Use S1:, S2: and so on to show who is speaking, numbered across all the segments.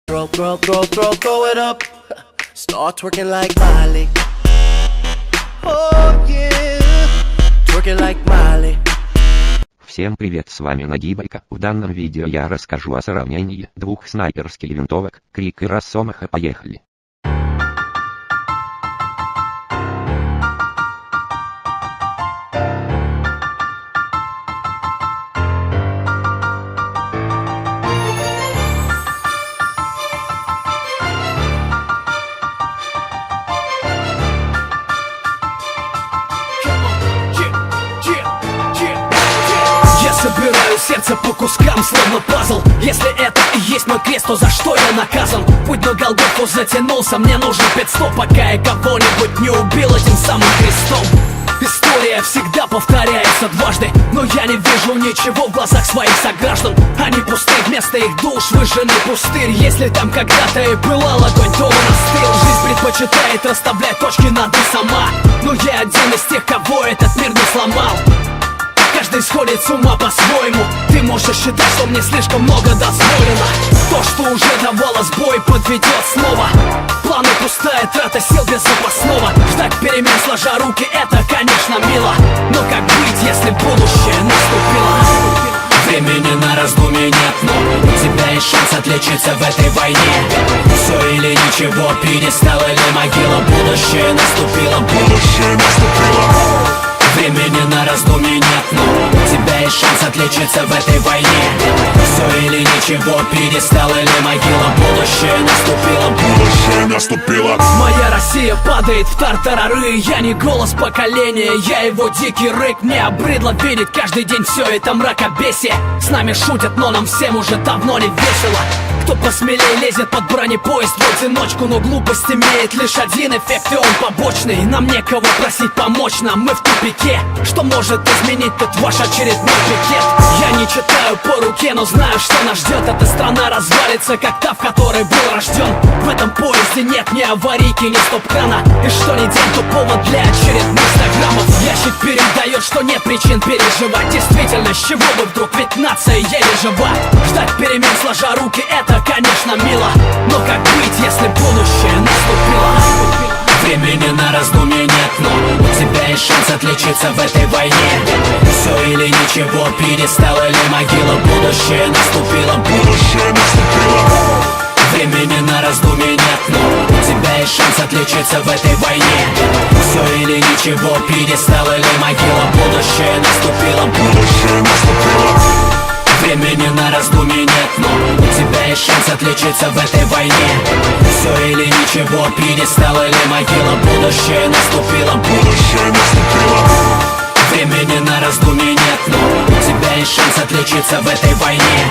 S1: Throw it up. Start twerking like Miley. Oh yeah. Twerking like Miley.
S2: Всем привет, с вами Нагибайка. В данном видео я расскажу о сравнении двух снайперских винтовок Крик и Росомаха. Поехали.
S3: Собираю сердце по кускам, словно пазл. Если это и есть мой крест, то за что я наказан? Путь на Голгофу затянулся, мне нужен пит-стоп, пока я кого-нибудь не убил этим самым крестом. История всегда повторяется дважды, но я не вижу ничего в глазах своих сограждан. Они пусты, вместо их душ выжженный пустырь. Если там когда-то и пылал огонь, то он остыл. Жизнь предпочитает расставлять точки над «и» сама, но я один из тех, кого этот мир не сломал. Каждый сходит с ума по-своему. Ты можешь считать, что мне слишком много дозволено. То, что уже давало сбой, подведет снова. Планы пустая трата сил без запасного. Ждать перемен сложа руки, это, конечно, мило. Но как быть, если будущее наступило? Времени на раздумье нет, но у тебя есть шанс отличиться в этой войне. Все или ничего, пьедестал или могила. Будущее наступило, будущее наступило. Времени на раздумье нет, но у тебя есть шанс отличиться в этой войне. Все или ничего, пьедестал или могила. Будущее наступило, будущее наступило. Моя Россия падает в тартарары. Я не голос поколения, я его дикий рык. Мне обрыдло видеть каждый день все это мракобесие. С нами шутят, но нам всем уже давно не весело. Кто посмелее лезет под бронепоезд в одиночку, но глупость имеет лишь один эффект, и он побочный. Нам некого просить помочь нам, мы в тупике. Что может изменить тут ваш очередной пикет? Я не читаю по руке, но знаю, что нас ждет. Эта страна развалится, как та, в которой был рожден. В этом поезде нет ни аварийки, ни стоп-крана. И что ни день, то повод для очередных инстаграмов. Ящик передает, что нет причин переживать. Действительно, с чего бы вдруг, ведь нация еле жива. Ждать перемен сложа руки, это, конечно, мило. Но как быть, если будущее наступило? Времени на раздумье нет, но у тебя есть шанс отличиться в этой войне. Все или ничего, пьедестал или могила. Будущее наступило, будущее наступило. Времени на раздумье нет, но у тебя есть шанс отличиться в этой войне. Все или ничего, пьедестал или могила. Будущее наступило, будущее наступило. Времени на раздумье нет, но у тебя есть шанс отличиться в этой войне. Все или ничего, пьедестал или могила. Будущее наступило, будущее наступило. Времени на раздумье нет, но у тебя есть шанс отличиться в этой войне.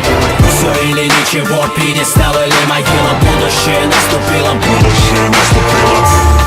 S3: Все или ничего, пьедестал или могила. Будущее наступило, будущее наступило.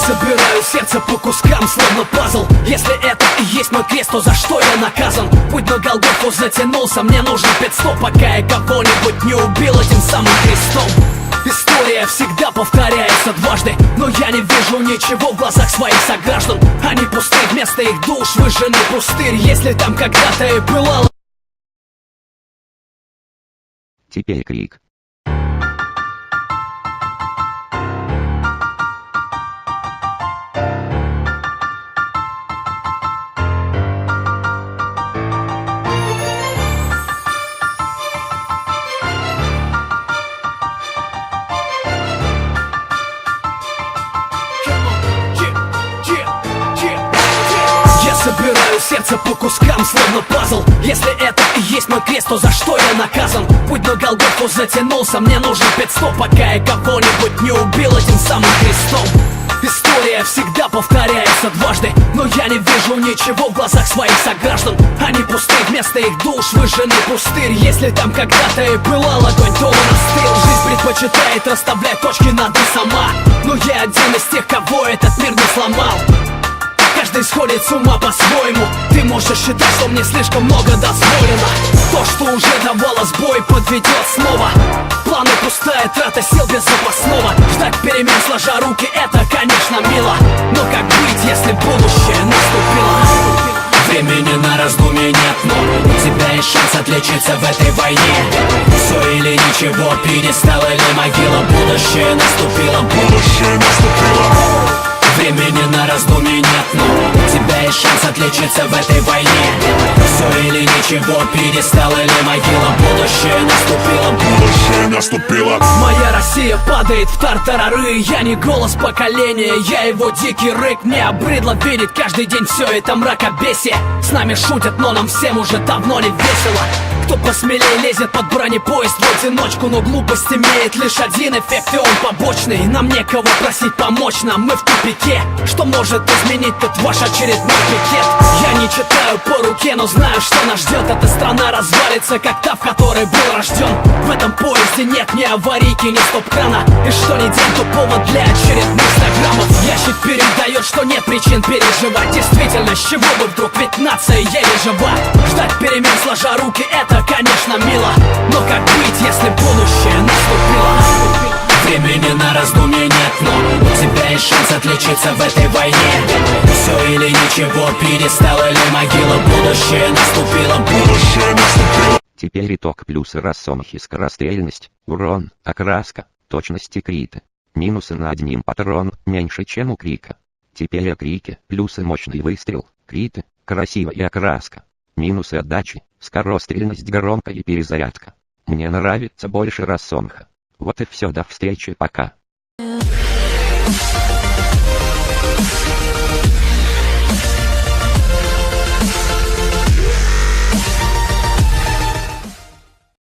S3: Собираю сердце по кускам, словно пазл. Если это и есть мой крест, то за что я наказан? Путь на Голгофу затянулся, мне нужен пит-стоп, пока я кого-нибудь не убил этим самым крестом. История всегда повторяется дважды, но я не вижу ничего в глазах своих сограждан. Они пусты, вместо их душ выжженный пустырь. Если там когда-то и пылал.
S2: Теперь Крик.
S3: Собираю сердце по кускам, словно пазл. Если это и есть мой крест, то за что я наказан? Путь на Голгофу затянулся, мне нужен пит-стоп, пока я кого-нибудь не убил этим самым крестом. История всегда повторяется дважды, но я не вижу ничего в глазах своих сограждан. Они пусты, вместо их душ выжженный пустырь. Если там когда-то и пылал огонь, то он остыл. Жизнь предпочитает расставлять точки над «и» сама, но я один из тех, кого этот мир не сломал. Каждый сходит с ума по-своему. Ты можешь считать, что мне слишком много дозволено. То, что уже давало сбой, подведет снова. Планы пустая трата сил без запасного. Ждать перемен сложа руки, это, конечно, мило. Но как быть, если будущее наступило? Времени на раздумье нет, но у тебя есть шанс отличиться в этой войне. Все или ничего, перестал или могила. Будущее наступило, будущее наступило. Времени на раздумье нет, но у тебя есть шанс отличиться в этой войне. Все или ничего, перестал или могила. Будущее наступило, будущее наступило. Моя Россия падает в тартарары. Я не голос поколения, я его дикий рык. Мне обрыдло видеть каждый день все это мракобесие. С нами шутят, но нам всем уже давно не весело. Кто посмелее лезет под бронепоезд в одиночку, но глупость имеет лишь один эффект, и он побочный. Нам некого просить помочь нам, мы в тупике. Что может изменить тут ваш очередной пикет? Я не читаю по руке, но знаю, что нас ждет. Эта страна развалится, как та, в которой был рожден. В этом поезде нет ни аварийки, ни стоп-крана. И что ни день, то повод для очередных стаграммов. Ящик передает, что нет причин переживать. Действительно, с чего бы вдруг, ведь нация еле жива. Ждать перемен сложа руки, это, конечно, мило. Но как быть, если будущее наступило? Времени на раздумье нет, но у тебя есть шанс отличиться в этой войне. Все или ничего, перестал или могила. Будущее наступило, будущее наступило.
S2: Теперь итог: плюсы рассомахи, скорострельность, урон, окраска, точность и криты. Минусы: на одним патрон меньше, чем у крика. Теперь о крике: плюсы: мощный выстрел, криты, красиво и окраска. Минусы: отдачи, скорострельность, громко и перезарядка. Мне нравится больше рассомаха. Вот и все, до встречи, пока.